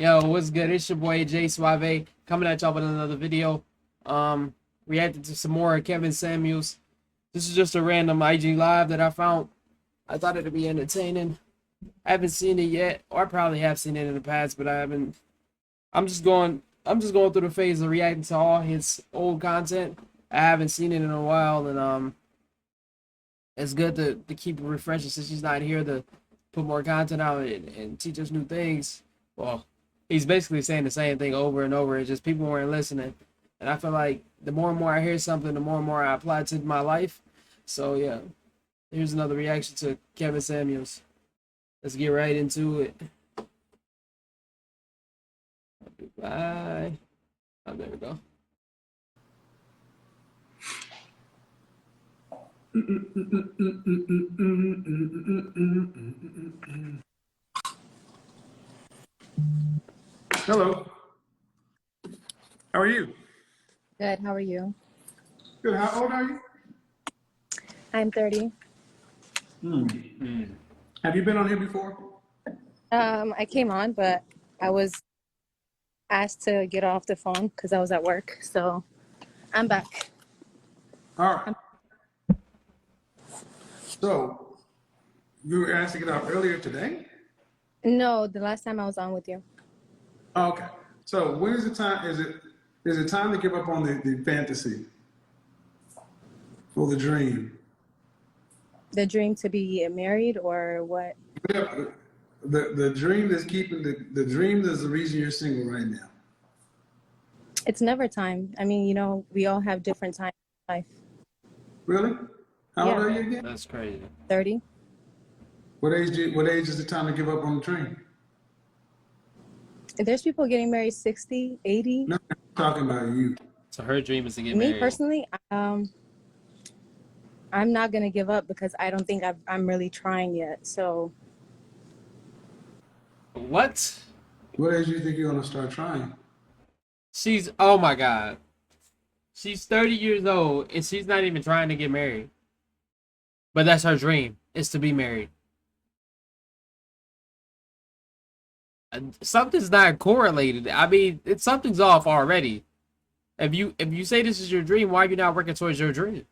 Yo, what's good? It's your boy Jay Suave coming at y'all with another video. Reacting to some more Kevin Samuels. This is just a random IG live that I found. I thought it'd be entertaining. I haven't seen it yet, or I probably have seen it in the past, but I haven't. I'm just going through the phase of reacting to all his old content. I haven't seen it in a while, and it's good to keep it refreshing since he's not here to put more content out and teach us new things. Well, he's basically saying the same thing over and over. It's just people weren't listening. And I feel like the more and more I hear something, the more and more I apply it to my life. So yeah, here's another reaction to Kevin Samuels. Let's get right into it. Bye. Oh, there we go. Hello. How are you? Good. How are you? Good. How old are you? I'm 30. Have you been on here before? I came on, but I was asked to get off the phone because I was at work. So I'm back. All right. So you were asked to get out earlier today? No, the last time I was on with you. Oh, okay. So when is the time? Is it time to give up on the fantasy or the dream? The dream to be married or what? Yeah, the dream that's keeping the dream is the reason you're single right now. It's never time. I mean, we all have different times in life. Really? How old Yeah. are you again? That's crazy. 30. What age is the time to give up on the dream? There's people getting married 60, 80. No, I'm talking about you. So her dream is to get Me married. personally, I'm not going to give up because I don't think I'm really trying yet. So What? What age do you think you're gonna start trying? Oh my God. She's 30 years old and she's not even trying to get married. But that's her dream, is to be married. Something's not correlated. I mean, something's off already. If you say this is your dream, why are you not working towards your dream?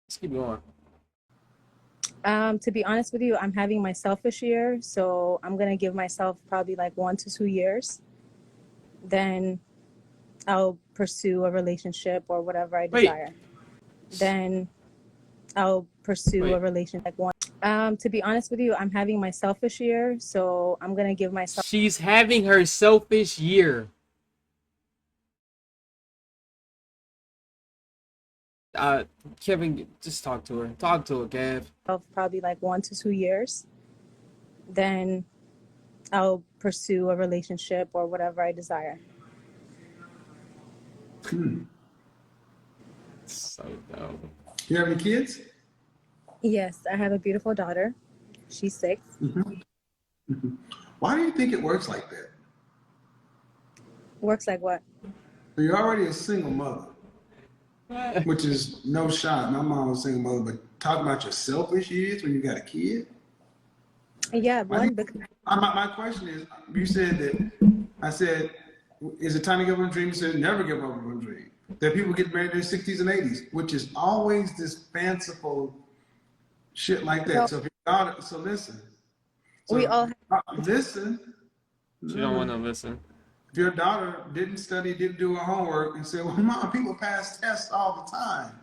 Let's keep going. To be honest with you, I'm having my selfish year, so I'm gonna give myself probably like 1 to 2 years. Then I'll pursue a relationship or whatever I desire. Then I'll pursue a relationship like one. To be honest with you, I'm having my selfish year, so I'm gonna give myself. She's having her selfish year. Kevin, just talk to her. Talk to her, Kev. Probably like 1 to 2 years. Then I'll pursue a relationship or whatever I desire. So dumb. You have any kids? Yes, I have a beautiful daughter. She's 6. Why do you think it works like that? Works like what? So you're already a single mother, which is no shot. My mom was a single mother, but talk about your selfish years when you got a kid. Yeah, My question is, you said that, I said, is it time to give up on a dream? You said never give up on a dream. That people get married in their 60s and 80s, which is always this fanciful shit like that. So if your daughter, so listen. So we all listen. She don't want to listen. If your daughter didn't study, didn't do her homework, and said, well, mom, people pass tests all the time.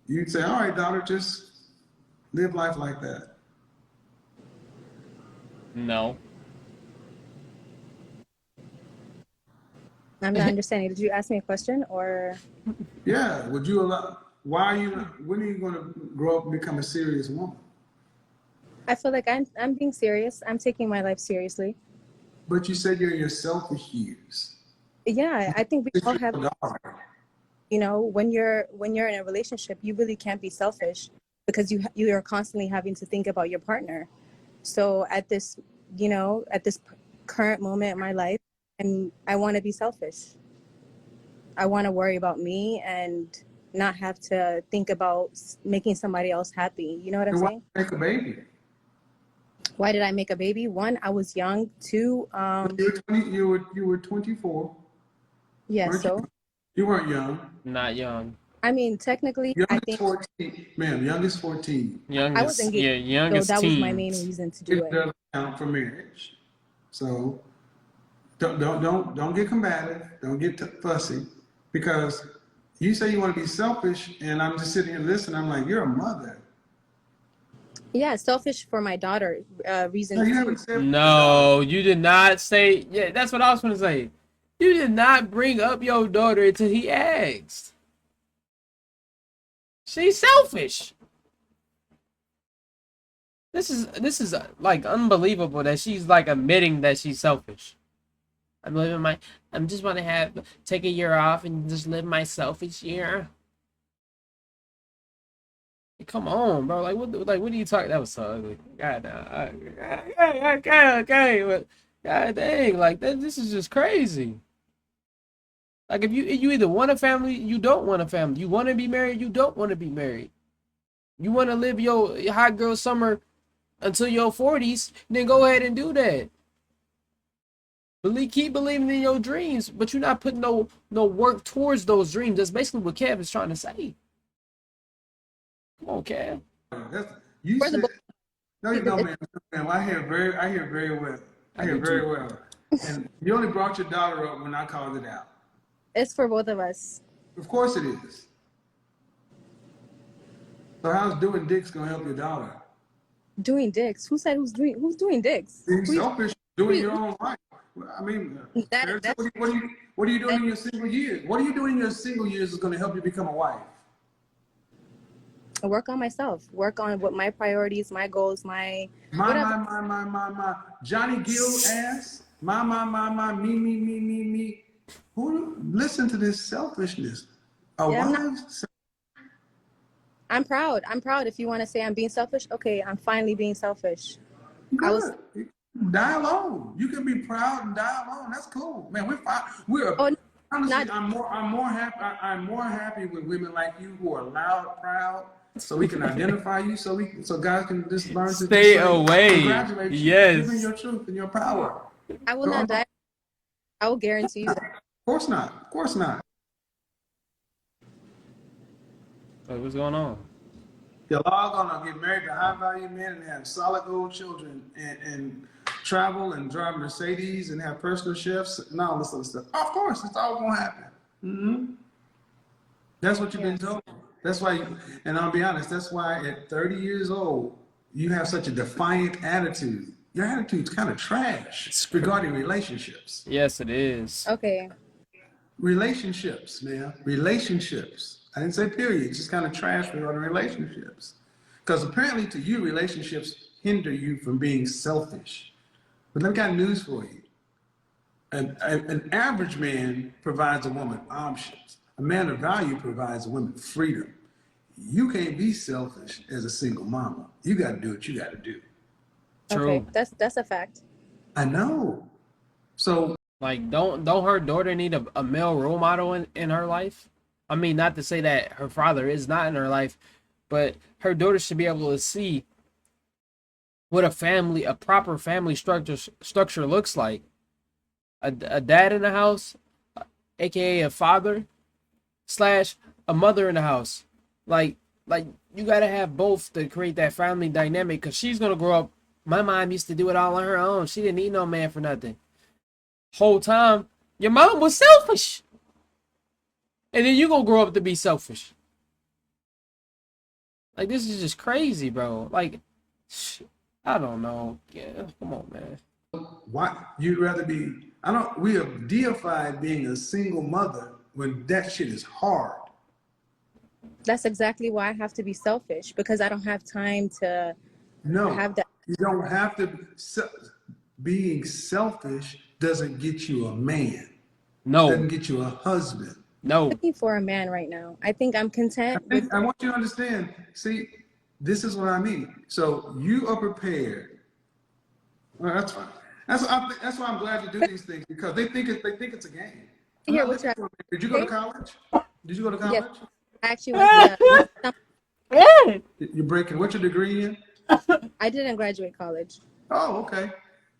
You'd say, all right, daughter, just live life like that. No. I'm not understanding. Did you ask me a question or? Yeah. Would you allow? When are you going to grow up and become a serious woman? I feel like I'm being serious. I'm taking my life seriously. But you said you're in your selfish years. Yeah, I think we all have. When you're in a relationship, you really can't be selfish because you are constantly having to think about your partner. So at this current moment in my life, and I want to be selfish. I want to worry about me and not have to think about making somebody else happy. You know what I'm saying? Why make a baby? Why did I make a baby? One, I was young. Two, You were 24, yeah, weren't you? so You weren't young. Not young. I mean, technically, I Youngest think 14, ma'am. Youngest 14. I was Youngest, engaged, yeah, so youngest that was my main teens. reason to do It it. doesn't count for marriage. So don't get combative. Don't get fussy, because you say you want to be selfish, and I'm just sitting here listening. I'm like, you're a mother. Yeah, selfish for my daughter. No, Reason you two. haven't said for your daughter. No, you did not say. Yeah, that's what I was going to say. You did not bring up your daughter until he asked. She's selfish. This is like unbelievable that she's like admitting that she's selfish. I'm living my. I'm just want to take a year off and just live my selfish year. Come on, bro. What are you talking? That was so ugly. God, okay, but God dang, like that. This is just crazy. Like if you either want a family, you don't want a family. You want to be married, you don't want to be married. You want to live your hot girl summer until your 40s, then go ahead and do that. Keep believing in your dreams, but you're not putting no work towards those dreams. That's basically what Kev is trying to say. Come on, Kev. That's, you For the said both. no, you know, man. Ma'am, I hear very well. I I hear do very too. well. And you only brought your daughter up when I called it out. It's for both of us. Of course it is. So how's doing dicks gonna help your daughter? Doing dicks. Who said who's doing dicks? Being Who you, selfish, who doing you, your own life. I mean, that that's what are you doing that in your single years? What are you doing in your single years is going to help you become a wife? work on myself. Work on what my priorities, my goals, my whatever. My. Johnny Gill ass. Me. Who listen to this selfishness? A Yeah, wife? I'm proud. I'm proud. If you want to say I'm being selfish, okay, I'm finally being selfish. I was. Good. Die alone. You can be proud and die alone. That's cool, man. We're fine. We're Oh, honestly, not. I'm more happy with women like you who are loud, proud, so we can identify you, so guys can just learn to just Stay say, away. congratulate you, living Yes. your truth and your power. I will So, not die. I will guarantee you that. of course not. Of course not. Wait, what's going on? You're all gonna get married to high value men and have solid gold children and travel and drive Mercedes and have personal chefs and all this other stuff. Of course, it's all gonna happen. Mm-hmm. That's what you've been Yes. told. That's why, and I'll be honest, that's why at 30 years old, you have such a defiant attitude. Your attitude's kind of trash regarding relationships. Yes, it is. Okay. Relationships, man. Relationships. I didn't say period. It's just kind of trash regarding relationships. Because apparently to you, relationships hinder you from being selfish. But I've got news for you. An average man provides a woman options. A man of value provides a woman freedom. You can't be selfish as a single mama. You got to do what you got to do. True. Okay. That's a fact. I know. So Like, don't her daughter need a male role model in her life? I mean, not to say that her father is not in her life, but her daughter should be able to see what a proper family structure looks like. A dad in the house, aka a father, slash a mother in the house. Like you gotta have both to create that family dynamic. Cause she's gonna grow up. My mom used to do it all on her own. She didn't need no man for nothing. Whole time, your mom was selfish, and then you gonna grow up to be selfish. Like this is just crazy, bro. Like, I don't know. Yeah, come on, man. why you'd rather be? I don't. We have deified being a single mother when that shit is hard. That's exactly why I have to be selfish because I don't have time to No, have that. you don't have to. Being selfish doesn't get you a man. No, Doesn't get you a husband. no. Looking for a man right now. I think I'm content with. I want you to understand. See, this is what I mean. So you are prepared. Well, that's fine. That's why I'm glad to do these things because they think it's a game. I'm Here, not what's looking your? for a Did you go to college? Did you go to Yes, college? I actually went to. You're breaking. What's your degree in? I didn't graduate college. Oh, okay.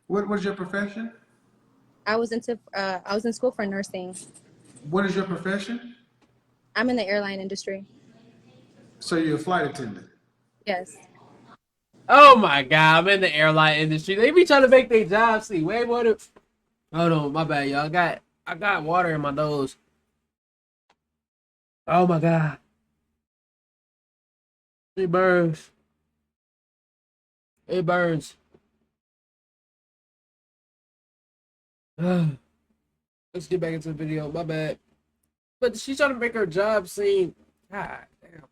What was your profession? I was in school for nursing. What is your profession? I'm in the airline industry. So you're a flight attendant. Yes. Oh my god, I'm in the airline industry. They be trying to make their job see way more than. Hold on, my bad, y'all. I got water in my nose. Oh my god, it burns. It burns. Let's get back into the video. My bad. But she's trying to make her job seem. God damn.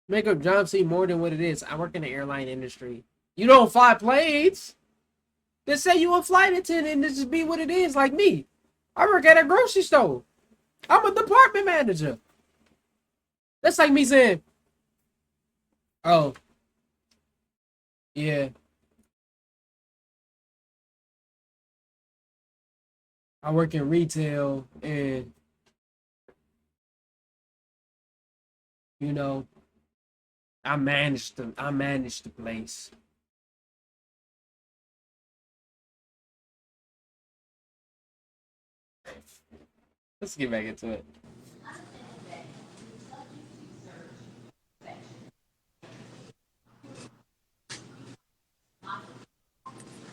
Make her job seem more than what it is. I work in the airline industry. You don't fly planes. Just say you a flight attendant and this just be what it is, like me. I work at a grocery store. I'm a department manager. That's like me saying, oh, yeah, I work in retail and, you know, I manage the place. Let's get back into it.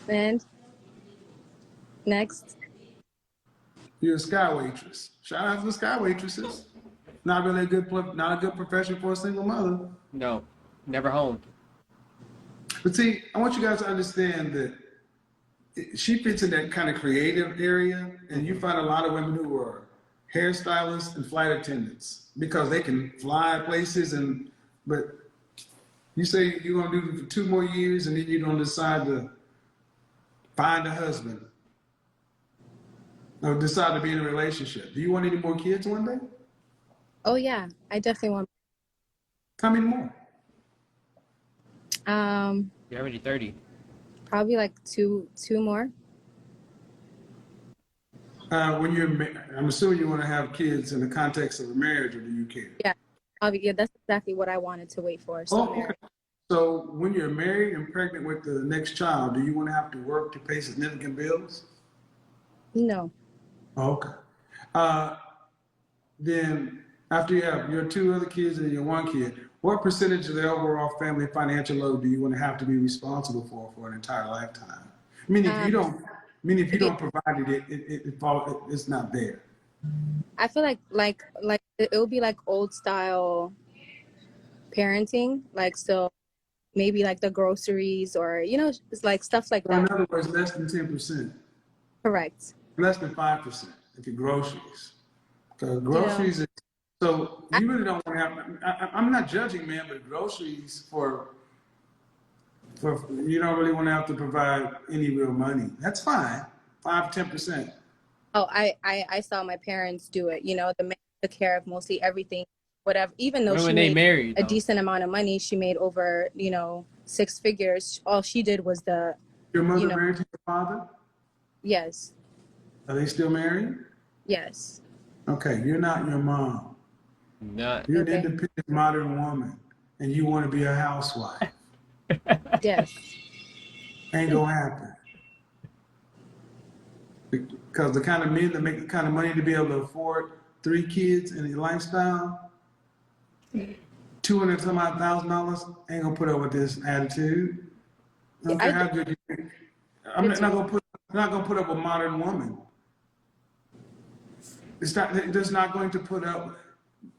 And next. You're a sky waitress. Shout out to the sky waitresses. Not really not a good profession for a single mother. No, never home. But see, I want you guys to understand that she fits in that kind of creative area, and you find a lot of women who are hairstylists and flight attendants because they can fly places but you say you're gonna do it for 2 more years and then you're gonna decide to find a husband or decide to be in a relationship. Do you want any more kids one day? Oh yeah, I definitely want. How many more? You're already 30. Probably like two more. I'm assuming you want to have kids in the context of a marriage, or do you care? Yeah. Yeah, that's exactly what I wanted to wait for. So Oh, okay. So when you're married and pregnant with the next child, do you want to have to work to pay significant bills? no. Oh, okay. Uh, then after you have your 2 other kids and your 1 kid, what percentage of the overall family financial load do you want to have to be responsible for an entire lifetime? I mean, if you don't, if you don't provide it's not there. I feel like it will be like old style parenting, like so maybe like the groceries or it's like stuff like So in that. other words, less than 10%, Correct. less than 5% if you're groceries. Because Yeah. groceries is, so you really don't want to have, I'm not judging, man, but groceries you don't really want to have to provide any real money. That's fine, 5-10%. Oh, I saw my parents do it. The man took care of mostly everything, whatever. Even though she When they made married, a though. decent amount of money, she made over 6 figures. All she did was Your mother married to your father? yes, Are they still married? yes. Okay, you're not your mom. Not. You're an Okay. independent modern woman, and you want to be a housewife. Yes. Ain't gonna happen. Because the kind of men that make the kind of money to be able to afford 3 kids and a lifestyle, $200,000 ain't gonna put up with this attitude. I don't care how good you think. I'm not gonna put up with a modern woman. They're just not going to put up.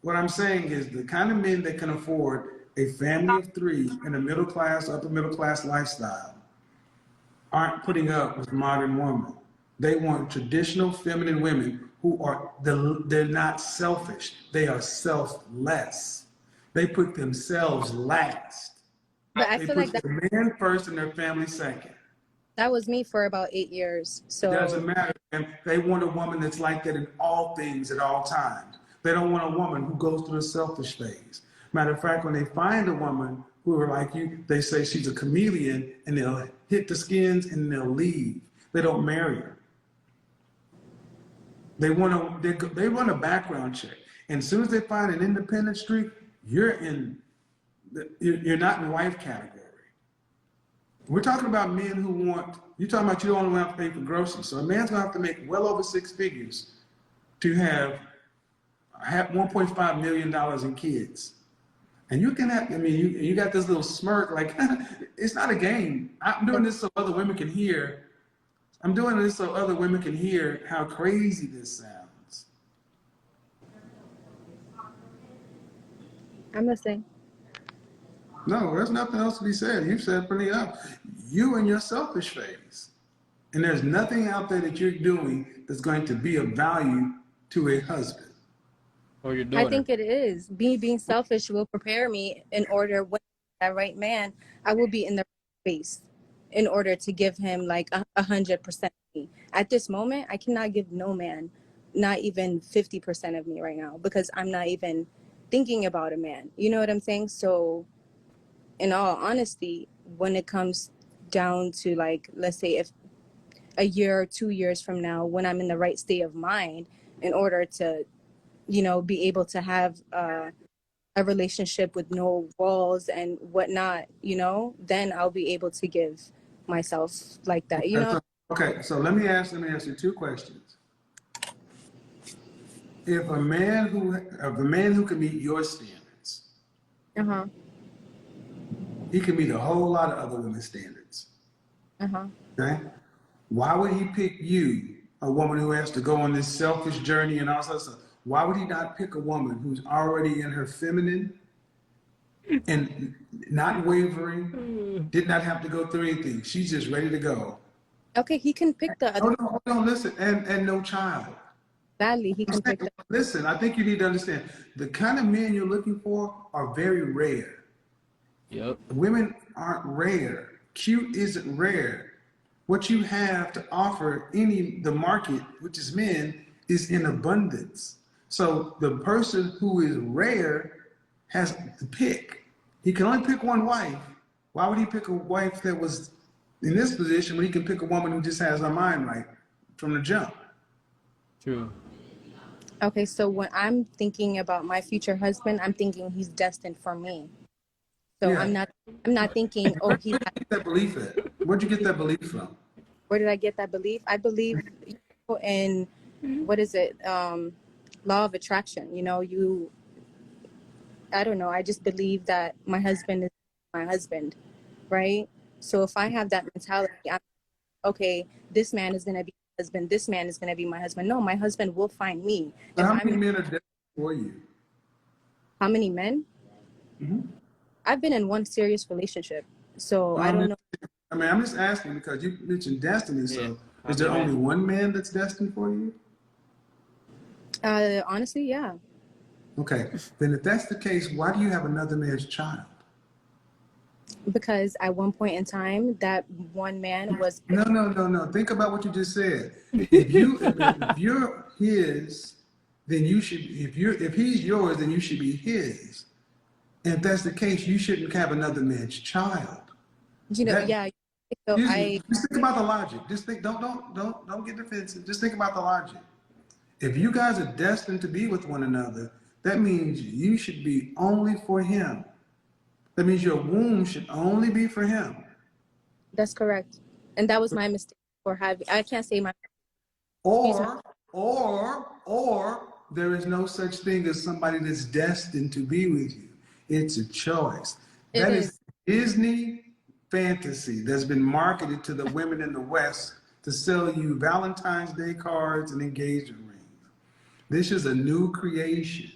What I'm saying is the kind of men that can afford a family of 3 in a middle class, upper middle class lifestyle aren't putting up with modern women. They want traditional feminine women who they're not selfish. They are selfless. They put themselves last. But I They feel like put their man first and their family second. that was me for about 8 years. It doesn't So matter. And they want a woman that's like that in all things at all times. They don't want a woman who goes through the selfish phase. Matter of fact, when they find a woman who are like you, they say she's a chameleon and they'll hit the skins and they'll leave. They don't marry her. They run a background check. And as soon as they find an independent streak, you're in you're not in the wife category. We're talking about men who want, you're talking about you don't want to have to pay for groceries. So a man's going to have to make well over 6 figures to have $1.5 million in kids. And you can have, I mean, you got this little smirk, like, it's not a game. I'm doing this so other women can hear. I'm doing this so other women can hear how crazy this sounds. I'm listening. No, there's nothing else to be said. You've said plenty enough. You and your selfish phase. And there's nothing out there that you're doing that's going to be of value to a husband. Or your I daughter. think it is. Being selfish will prepare me in order when that right man, I will be in the right space in order to give him like 100% me. At this moment, I cannot give no man not even 50% of me right now because I'm not even thinking about a man. You know what I'm saying? So in all honesty, when it comes down to like, let's say if a year or 2 years from now, when I'm in the right state of mind in order to, you know, be able to have a relationship with no walls and whatnot, you know, then I'll be able to give myself like that, you know. Okay, so let me ask you 2 questions. If a man who can meet your standards, Uh-huh. he can meet a whole lot of other women's standards. Uh-huh. Okay? Why would he pick you, a woman who has to go on this selfish journey and all that stuff? Why would he not pick a woman who's already in her feminine and not wavering, did not have to go through anything? She's just ready to go. Okay, he can pick the other. Hold on, listen, and no child. Badly, he can pick the. Listen, I think you need to understand the kind of men you're looking for are very rare. Yep. Women aren't rare. Cute isn't rare. What you have to offer the market, which is men, is in abundance. So the person who is rare has to pick. He can only pick one wife. Why would he pick a wife that was in this position when he can pick a woman who just has her mind right from the jump? True. Okay, so when I'm thinking about my future husband, I'm thinking he's destined for me. So Yeah. I'm not thinking, oh, he's. Where'd you get that belief at? Where'd you get that belief from? Where did I get that belief? I believe in, what is it? Law of attraction. You know, I don't know. I just believe that my husband is my husband, right? So if I have that mentality, I'm okay, this man is going to be my husband. This man is going to be my husband. No, my husband will find me. So how many men are destined for you? How many men? Mm-hmm. I've been in one serious relationship. So I don't know. I mean, I'm just asking because you mentioned destiny. Yeah. So is there only one man that's destined for you? Honestly, yeah. Okay. Then if that's the case, why do you have another man's child? Because at one point in time, that one man was. No. Think about what you just said. If you're his, then you should. If he's yours, then you should be his. And if that's the case, you shouldn't have another man's child. You know, yeah. So just think about the logic. Just think. Don't get defensive. Just think about the logic. If you guys are destined to be with one another, that means you should be only for him. That means your womb should only be for him. That's correct. And that was my mistake for having. I can't say my. Or there is no such thing as somebody that's destined to be with you. It's a choice. That is Disney fantasy that's been marketed to the women in the West to sell you Valentine's Day cards and engagement rings. This is a new creation.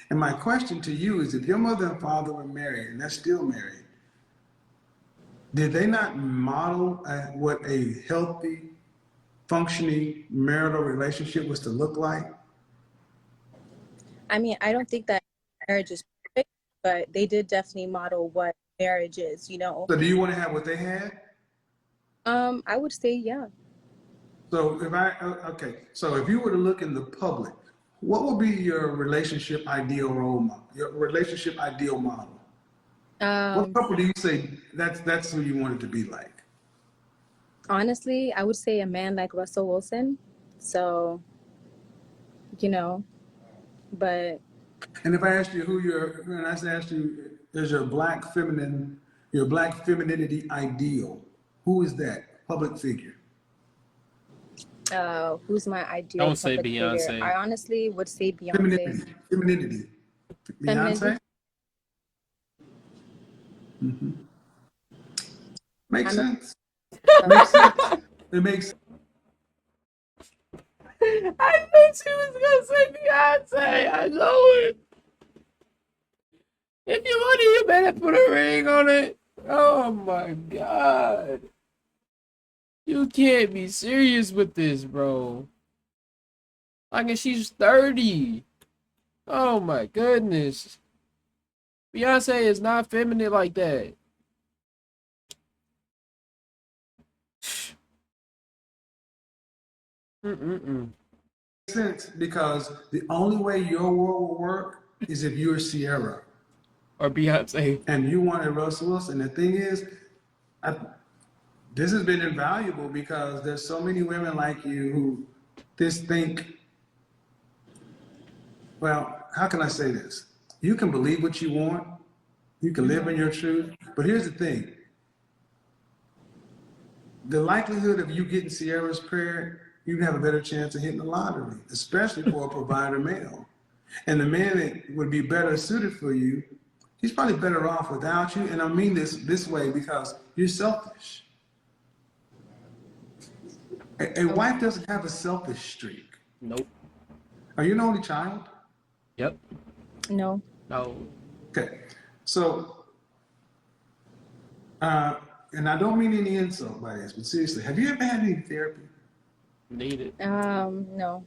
And my question to you is, if your mother and father were married and they're still married, did they not model what a healthy, functioning marital relationship was to look like? I mean, I don't think that marriage is perfect, but they did definitely model what marriage is, you know. So do you want to have what they had? I would say, yeah. So so if you were to look in the public, what would be your relationship ideal role model? Your relationship ideal model? What couple do you say that's who you want it to be like? Honestly, I would say a man like Russell Wilson. So, you know, but. And if I asked you and I asked you your black feminine, your black femininity ideal. Who is that public figure? Who's my ideal Don't say public figure? Beyonce. I honestly would say Beyonce. Femininity. Femininity. Femininity. Beyonce? Mm-hmm. Makes I'm a, sense. Makes sense. It makes sense. I knew she was gonna say Beyonce. I know it. If you want it, you better put a ring on it. Oh my god. You can't be serious with this, bro. Like, and she's 30. Oh my goodness. Beyonce is not feminine like that. Mm-mm-mm. Sense because the only way your world will work is if you're Sierra Or Beyonce. and you want a Russell Wilson. The thing is, this has been invaluable because there's so many women like you who just think, well, how can I say this? You can believe what you want, you can live in your truth, but here's the thing. The likelihood of you getting Sierra's prayer, you have a better chance of hitting the lottery, especially for a provider male. And the man that would be better suited for you, he's probably better off without you. And I mean this way because you're selfish. A wife doesn't have a selfish streak. Nope. Are you an only child? Yep. no. No. Okay. So, and I don't mean any insult by this, but seriously, have you ever had any therapy? Need it. No.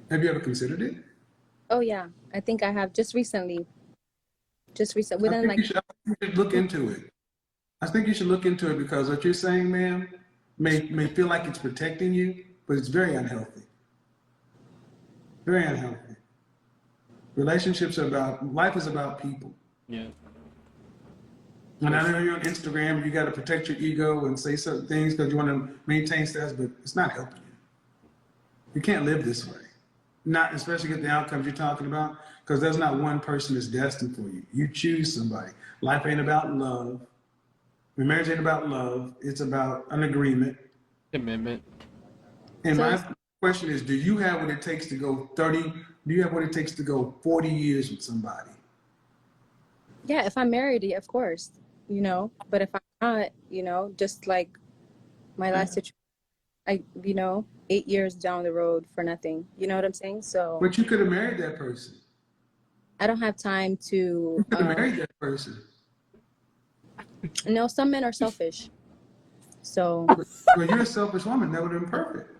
Have you ever considered it? Oh yeah, I think I have just recently. I Within think like you should look into it. I think you should look into it because what you're saying, ma'am, may feel like it's protecting you, but it's very unhealthy. Very unhealthy. Relationships are about, life is about people. Yeah. And I know you're on Instagram, you got to protect your ego and say certain things because you want to maintain status, but it's not helping you. You can't live this way. Not especially get the outcomes you're talking about, because there's not one person that's destined for you. You choose somebody. Life ain't about love. Marriage ain't about love. It's about an agreement. Commitment. And So my question is, do you have what it takes to go 30? Do you have what it takes to go 40 years with somebody? yeah, if I'm married, yeah, of course, But if I'm not, just like my last situation, 8 years down the road for nothing. You know what I'm saying? So But you could have married that person. I don't have time to. You could have married that person. No, some men are selfish. So, Well, you're a selfish woman. That would have been perfect.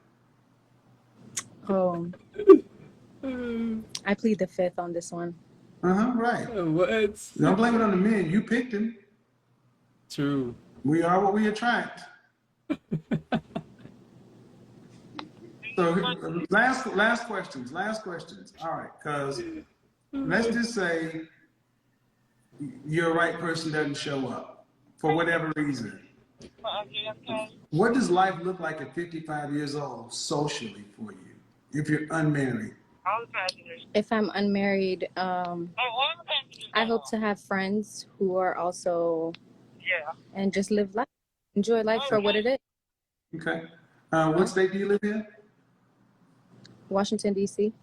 I plead the fifth on this one. Right. What? Don't blame it on the men. You picked him. True. We are what we attract. So last questions. All right, because let's just say your right person doesn't show up for whatever reason. What does life look like at 55 years old socially for you if you're unmarried? If I'm unmarried, I hope to have friends who are also, and just live life, enjoy life for what it is. Okay. What state do you live in? Washington, D.C.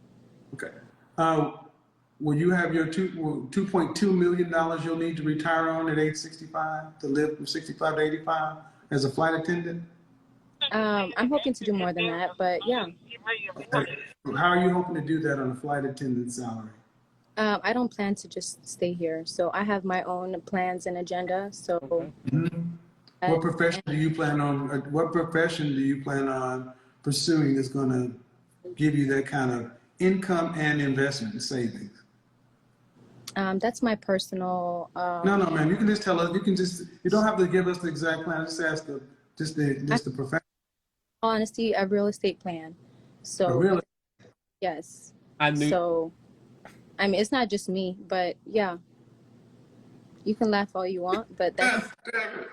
Okay. Will you have your $2.2 million you'll need to retire on at age 65 to live from 65 to 85 as a flight attendant? I'm hoping to do more than that, but yeah. How are you hoping to do that on a flight attendant salary? I don't plan to just stay here. So I have my own plans and agenda. So What profession do you plan on pursuing that's going to give you that kind of income and investment and savings? That's my personal. No, man. You can just tell us. You don't have to give us the exact plan. Just ask the profession. Honesty, a real estate plan. So Really? yes. I knew. So, I mean, it's not just me, but yeah. You can laugh all you want, but that's. Damn it!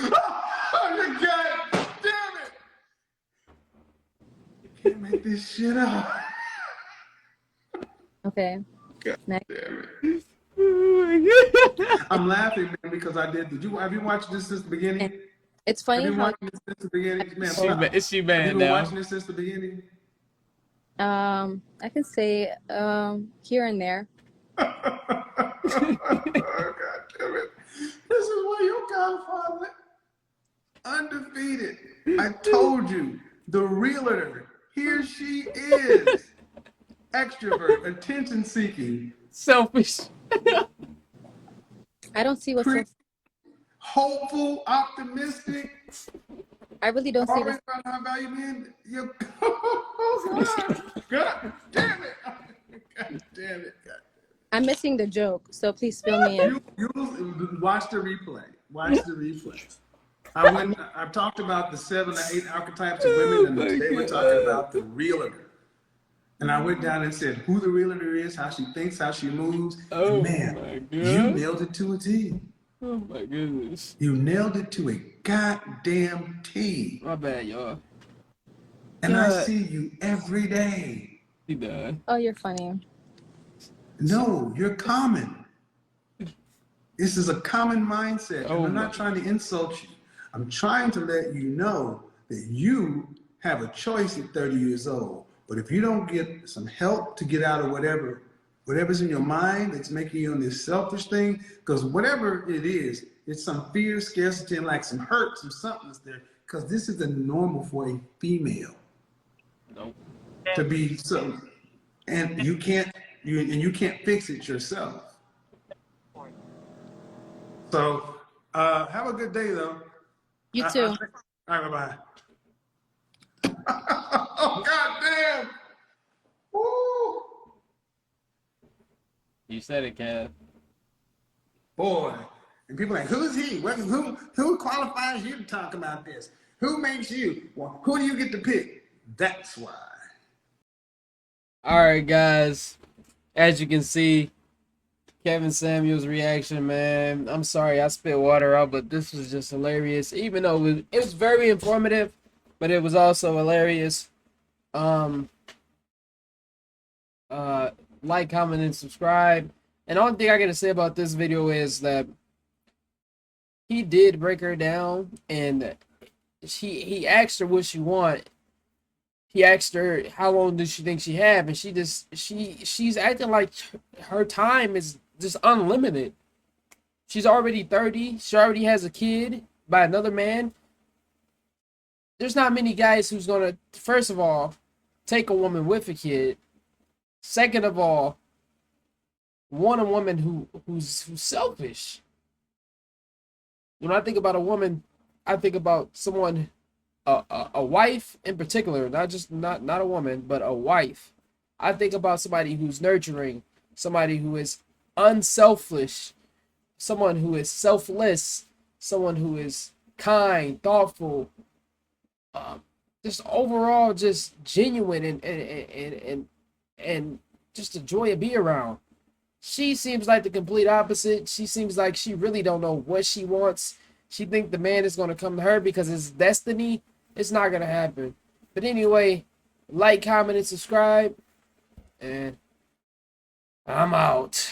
Oh, you got it! Damn it! You can't make this shit up. Okay. God Next. damn it. I'm laughing, man, because I did. Have you watched this since the beginning? And it's Have funny you how watched this since the beginning, man? Is she Have you mad been now? watching this since the beginning? I can say here and there. Oh, God damn it! This is why your godfather undefeated. I told you, the realtor. Here she is, extrovert, attention seeking, Selfish. I don't see what's so. hopeful, optimistic. I really don't see Always this. about how value man. You God damn it! God damn it! God. I'm missing the joke, so please fill me in. You watch the replay. Watch the replay. I've talked about the 7 or 8 archetypes of women, and today we're talking about the realtor. And I went down and said who the realtor is, how she thinks, how she moves, and Oh man, my you god. nailed it to a T. Oh my goodness. You nailed it to a goddamn T. My bad, y'all. And I God. see you every day. He died. Oh, you're funny. No, you're common. This is a common mindset, and Oh I'm my. not trying to insult you. I'm trying to let you know that you have a choice at 30 years old. But if you don't get some help to get out of whatever's in your mind that's making you on this selfish thing, because whatever it is, it's some fear, scarcity, and like some hurt, some something that's there. Because this isn't normal for a female Nope. to be so, and you can't fix it yourself. So have a good day, though. You too. All right, bye-bye. Oh, God damn. Woo. You said it, Kev. Boy. And people are like, who's he? Who qualifies you to talk about this? Who makes you? Well, who do you get to pick? That's why. Alright, guys. As you can see, Kevin Samuel's reaction, man. I'm sorry I spit water out, but this was just hilarious. Even though it was very informative, but it was also hilarious. Like, comment, and subscribe. And the only thing I gotta say about this video is that he did break her down, and he asked her what she want. He asked her how long does she think she have, and she's acting like her time is just unlimited. She's already 30. She already has a kid by another man. There's not many guys who's gonna, first of all, take a woman with a kid. Second of all, want a woman who's selfish. When I think about a woman, I think about someone, a wife in particular, not a woman, but a wife. I think about somebody who's nurturing, somebody who is unselfish, someone who is selfless, someone who is kind, thoughtful, just overall just genuine and just a joy to be around. She seems like the complete opposite. She seems like she really don't know what she wants. She think the man is going to come to her because it's destiny. It's not going to happen. But anyway, like, comment, and subscribe. And I'm out.